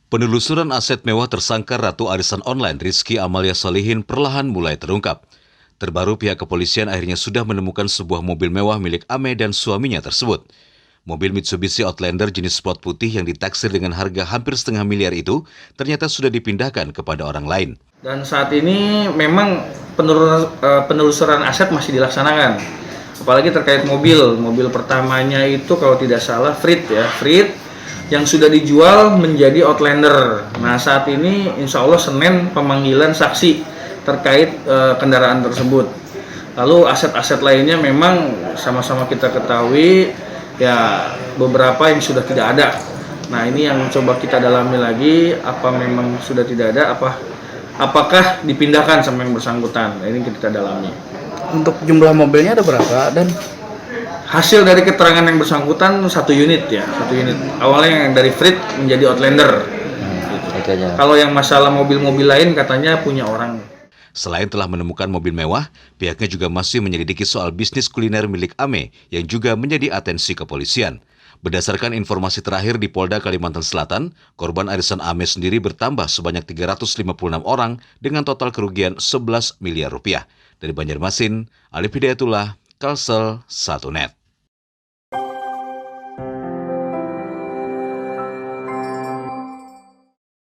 Penelusuran aset mewah tersangka Ratu Arisan Online Rizky Amalia Solihin perlahan mulai terungkap. Terbaru pihak kepolisian akhirnya sudah menemukan sebuah mobil mewah milik Ame dan suaminya tersebut. Mobil Mitsubishi Outlander jenis sport putih yang ditaksir dengan harga hampir setengah miliar itu ternyata sudah dipindahkan kepada orang lain. Dan saat ini memang penelusuran aset masih dilaksanakan. Apalagi terkait mobil pertamanya itu kalau tidak salah Freed yang sudah dijual menjadi Outlander. Nah saat ini insya Allah Senin pemanggilan saksi terkait kendaraan tersebut. Lalu aset-aset lainnya memang sama-sama kita ketahui ya beberapa yang sudah tidak ada. Nah ini yang coba kita dalami lagi, apa memang sudah tidak ada, apakah dipindahkan sama yang bersangkutan. Nah, ini kita dalami. Untuk jumlah mobilnya ada berapa dan hasil dari keterangan yang bersangkutan satu unit. Awalnya yang dari Freed menjadi Outlander. Kalau yang masalah mobil-mobil lain katanya punya orang. Selain telah menemukan mobil mewah, pihaknya juga masih menyelidiki soal bisnis kuliner milik Ame yang juga menjadi atensi kepolisian. Berdasarkan informasi terakhir di Polda Kalimantan Selatan, korban arisan Ame sendiri bertambah sebanyak 356 orang dengan total kerugian 11 miliar rupiah. Dari Banjarmasin, Alif Hidayatullah, Kalsel 1net.